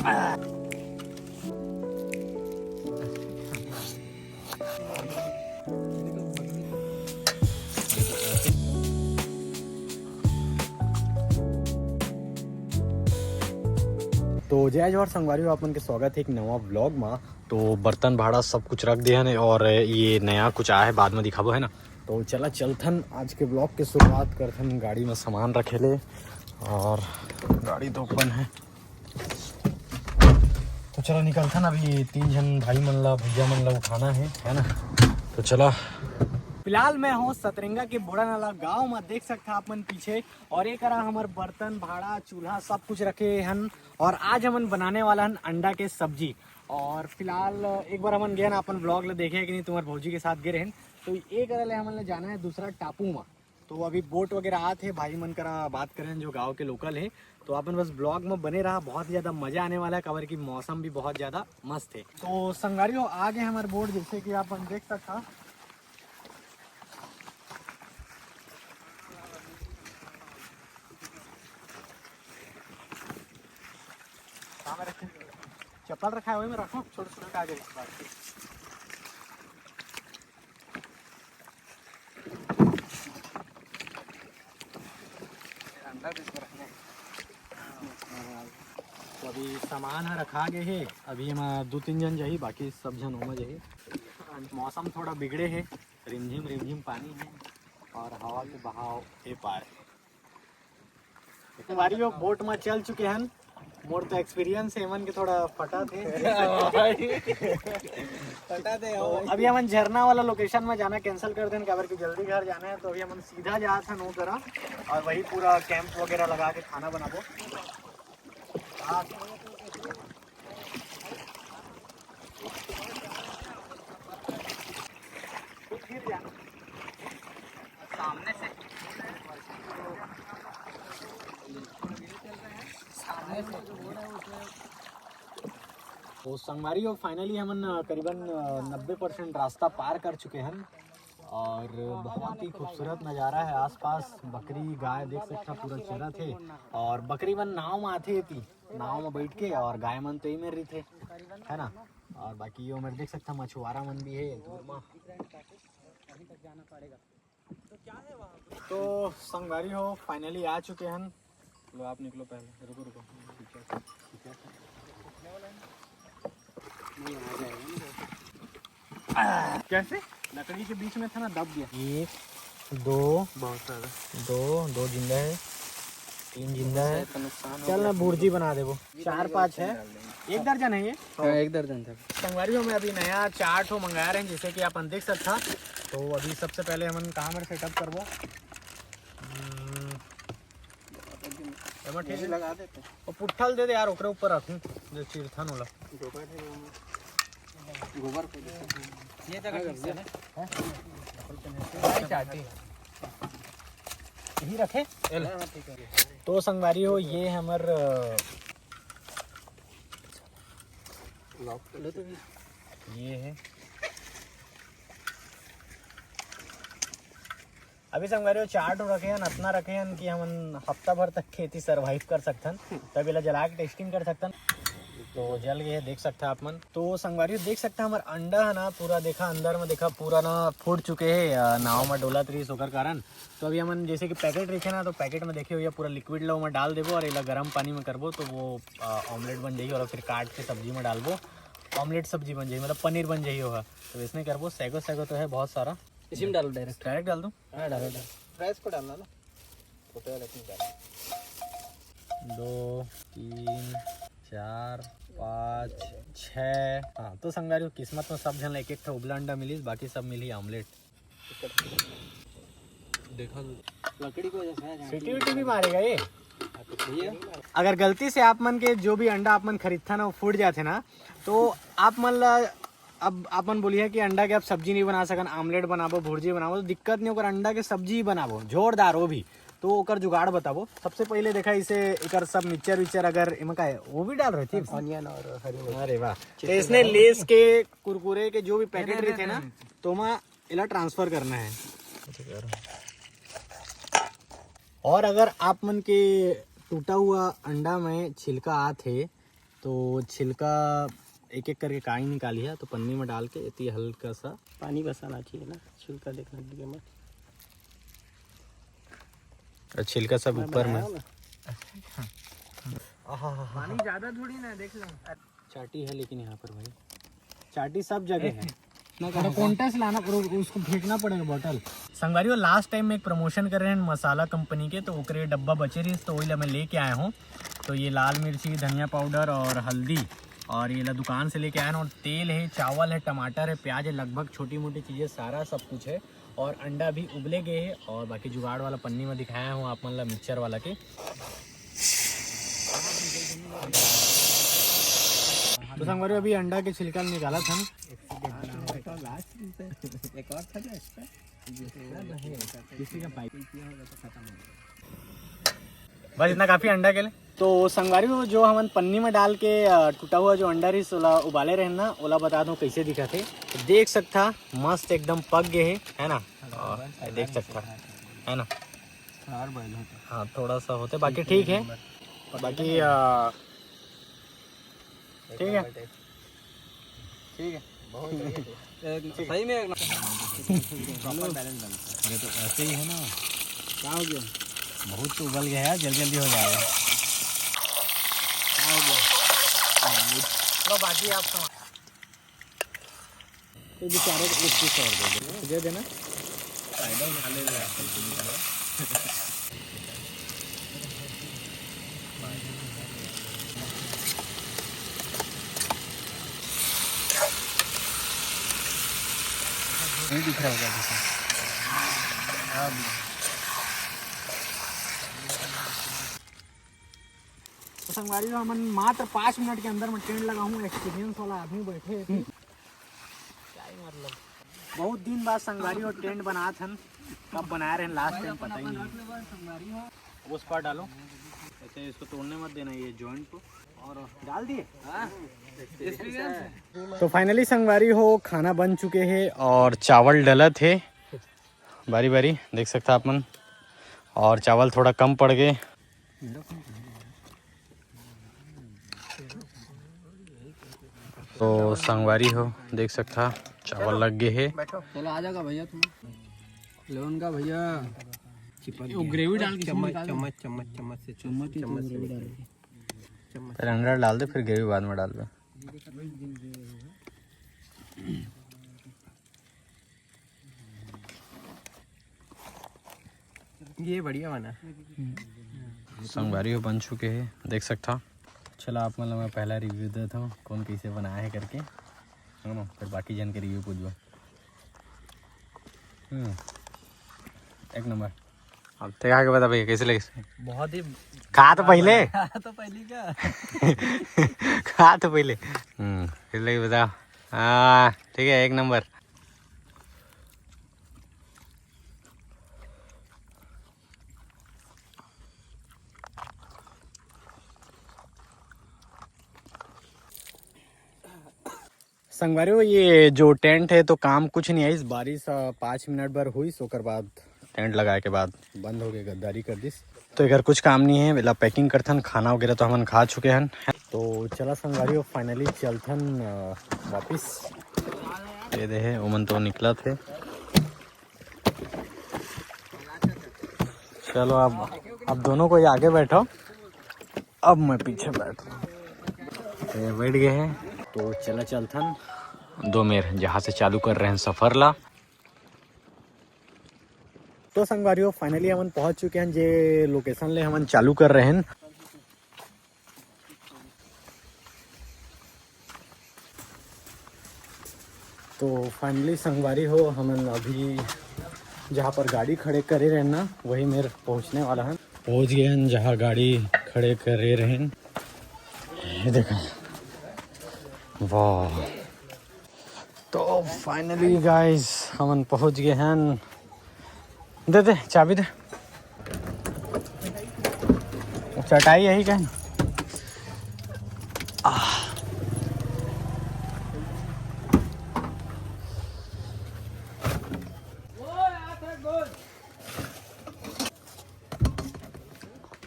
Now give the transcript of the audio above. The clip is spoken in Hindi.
तो जय जोहर संगवारी अपन के स्वागत है एक नवा व्लॉग में। तो बर्तन भाड़ा सब कुछ रख दिया है और ये नया कुछ आया है बाद में दिखाबो है ना। तो चला चलथन आज के ब्लॉग के शुरुआत करथन। गाड़ी में सामान रखे ले और गाड़ी तो ओपन है। तो चलो निकलथन। अभी 3 जन भाई मन ला भैया मन ला उठाना है ना। तो चला। फिलहाल मैं हूँ सतरंगा के बोड़ा नाला गाँव में, देख सकते आप मन पीछे। और एक हमारे बर्तन भाड़ा चूल्हा सब कुछ रखे हन। और आज हमन बनाने वाला हन अंडा के सब्जी। और फिलहाल एक बार हमन गए ना अपन ब्लॉग ले देखे कि नहीं तुम्हारे भौजी के साथ गए रहन। तो एक हमन जाना है दूसरा टापू में। तो अभी बोट वगैरह आते हैं भाई मन करा बात करें जो गाँव के लोकल है। तो अपन बस ब्लॉग में बने रहा, बहुत ही ज़्यादा मज़ा आने वाला है। कवर की मौसम भी बहुत ज़्यादा मस्त है। तो संगवारियों आगे हमारे बोट जैसे कि आप देख सकता। चप्पल रखा है वही में रखो, छोटे छोटे आगे तो अभी सामान है रखा गए है। अभी हम 2-3 जन जाही, बाकी सब जन ओमा जाही। मौसम थोड़ा बिगड़े है, रिमझिम पानी है और हवा के बहाव ए पार। हमारी बोट में चल चुके हैं। मोर तो एक्सपीरियंस है मन के थोड़ा फटा थे। तो अभी हम झरना वाला लोकेशन में जाना कैंसिल कर दें काबर कि जल्दी घर जाना है। तो अभी हम सीधा जा था नो करा और वही पूरा कैंप वगैरह लगा के खाना बनाबो। सामने से तो संगवारी और फाइनली हम करीबन 90% रास्ता पार कर चुके हैं। और बहुत ही खूबसूरत नज़ारा है। आसपास बकरी गाय देख सकता पूरा चरा थे। और बकरी मन नाव में आते थी, नाव में बैठ के, और गाय मन तो ही में रही थे है ना। और बाकी यो मेरे देख सकता मछुआरा मन भी है दूर में। तो संगवारी हो फाइनली आ चुके हैं। लो आप निकलो पहले, रुको रुको कैसे लकड़ी के बीच में था ना, दब गया। 1 2 बहुत सारा, 2 जिंदा है, 3 जिंदा है। चल ना भुर्जी बना दे वो। 4-5 है, 1 दर्जन है ये। 1 दर्जन था। संगवारियों में अभी नया चाट हो मंगाया रहे हैं जैसे कि आप देख सकता। तो अभी सबसे पहले हम कहाँ पर सेटअप करवो लगा देते और पुट्ठल दे दे यार, ओकरे ऊपर रखूं जो चिरथन होला गोबर को ये जगह यही रखे। तो संगवारी हो ये हमर ये है। अभी संगवारी चाट रखे हैं, इतना रखे हैं कि हम हफ्ता भर तक खेती सरवाइव कर सकथन। तब इला जला के टेस्टिंग कर सकथन। तो जल गए देख सकते हैं आप मन। तो संगवारी देख सकते हैं हमारा अंडा है ना पूरा, देखा अंदर में देखा पूरा ना फूट चुके हैं नाव में डोला तरी सोकर कारण। तो अभी हम जैसे कि पैकेट रखे ना, तो पैकेट में देखे हुए पूरा लिक्विड लो में डाल देबो और इला गर्म पानी में करबो तो वो ऑमलेट बन जाइए। और फिर काट के सब्जी में डालबो, ऑमलेट सब्जी बन जाइए, मतलब पनीर बन जाइए होगा। तो इसमें करबो। सैगो तो है बहुत सारा, इसी में डालो डायरेक्ट डाल दूँ। हाँ डालो फ्रेश को डालना ना, 2 3 4 5 6। हाँ तो संगवारी किस्मत में सब जन एक एक उबला अंडा मिली, बाकी सब मिली ऑमलेट। देखा लकड़ी को सीटी वीटी भी मारेगा ये। अगर गलती से आप मन के जो भी अंडा आप मन खरीदता ना वो फूट जाते ना, तो आप मन ला अब आप मन बोलिए कि अंडा के आप सब्जी नहीं बना सकन, आमलेट बनाबो, भुर्जी बनाबो, तो दिक्कत नहीं होकर अंडा के सब्जी ही बनाबो जोरदार वो भी। तो ओकर जुगाड़ बताबो। सबसे पहले देखा इसे एकर सब मिक्सचर विक्सचर अगर इमा का है वो भी डाल रहे थे, ऑनियन और हरी। अरे वाह। तो इसने लेस के कुरकुरे के जो भी पैकेट रहे थे ना, तो मैं इला ट्रांसफर करना है। और अगर आप मन के टूटा हुआ अंडा में छिलका आते तो छिलका एक एक करके काई निकाली है, तो पन्नी में डाल के इतनी हल्का सा पानी बसाना चाहिए ना, छिलका देखना चाहिए मत। और छिलका सब ऊपर में। पानी ज्यादा थोड़ी ना, देख लो। चाटी है लेकिन यहाँ पर भाई चाटी सब जगह है ना। कॉन्टेस्ट लाना उसको फेंकना पड़ेगा बॉटल। संगवारी वो लास्ट टाइम में एक प्रमोशन कर रहे हैं मसाला कंपनी के, तो ओकरे डब्बा बचे रही, तो वही मैं लेके आया हूँ। तो ये लाल मिर्ची, धनिया पाउडर और हल्दी, और ये दुकान से लेके आया हूँ। और तेल है, चावल है, टमाटर है, प्याज है, लगभग छोटी मोटी चीज़ें सारा सब कुछ है। और अंडा भी उबले गए हैं। और बाकी जुगाड़ वाला पन्नी में दिखाया हूँ आप मतलब मिक्सचर वाला के। तो संगवारी अभी अंडा के छिलका निकाला था। एक और था क्या इसका? बस इतना काफ़ी अंडा के लिए। तो संगवारी वो जो हम पन्नी में डाल के टूटा हुआ जो अंडा रही ओला उबाले रहे ना, ओला बता दूँ कैसे दिखा थे। तो देख सकता मस्त एकदम पक गए है ना, देख सकता है ना। हाँ थोड़ा सा होते, बाकी ठीक है, बाकी ठीक है ठीक है सही में। अरे तो ऐसे ही है ना, क्या हो गया, बहुत तो उबल गया है, जल्दी जल्दी हो जाएगा। क्या हो गया, तो बाकी आप तो बेचारे को एक पीस और दे देना, फायदा उठा ले। नहीं दिख रहा होगा तो संगवारी हम मात्र 5 मिनट के अंदर में टेंट लगा हूँ। एक्सपीरियंस वाला आदमी बैठे थे, क्या ही मतलब बहुत दिन बाद संगवारी और टेंट बना था। कब बनाया रहे लास्ट टाइम पता ही नहीं। उस पर डालो ऐसे, इसको तोड़ने मत देना ये जॉइंट को, और डाल दिए। तो फाइनली संगवारी हो खाना बन चुके हैं और चावल डला थे बारी बारी, देख सकता आप मन। और चावल थोड़ा कम पड़ गए, तो संगवारी हो देख सकता चावल लग गए है। चलो आ जाएगा भैया, तुम लोन का भैया ग्रेवी डाल के चम्मच से फिर अंडा डाल दे, फिर ग्रेवी बाद में डाल दे। ये बढ़िया बना। संगवारी हो बन चुके हैं, देख सकता। चलो आप मतलब मैं पहला रिव्यू देता हूँ कौन कैसे बनाया है करके, है ना, फिर बाकी जन के रिव्यू पूछो। एक नंबर। अब तक आगे बता भैया कैसे लगे। बहुत ही खा तो पहले तो पहले क्या खा तो पहले फिर लगे बताओ। हाँ ठीक है, एक नंबर। संगवारी हो ये जो टेंट है तो काम कुछ नहीं है, इस बारिश 5 मिनट भर हुई, सोकर बाद टेंट लगाए के बाद बंद हो गए, गद्दारी कर दिस। तो अगर कुछ काम नहीं है बेला पैकिंग करथन, खाना वगैरह तो हम खा चुके हैं। तो चला संगवारी हो फाइनली चलथन वापिस। ये देखे ओमन तो निकला थे। चलो अब दोनों को आगे बैठो, अब मैं पीछे बैठा, बैठ गए हैं। तो चला चलथन दो मेर जहाँ से चालू कर रहे हैं सफर ला। तो संगवारी हो फाइनली हम पहुंच चुके हैं जे लोकेशन ले हम चालू कर रहे हैं। तो फाइनली संगवारी हो हम अभी जहाँ पर गाड़ी खड़े करे रहे ना, वही मेरे पहुंचने वाला है। पहुंच गए हैं जहाँ गाड़ी खड़े करे रहे हैं, ये देखा। वाह, तो फाइनली गाइस हम पहुंच गए हैं। दे चाबी दे, चटाई यही का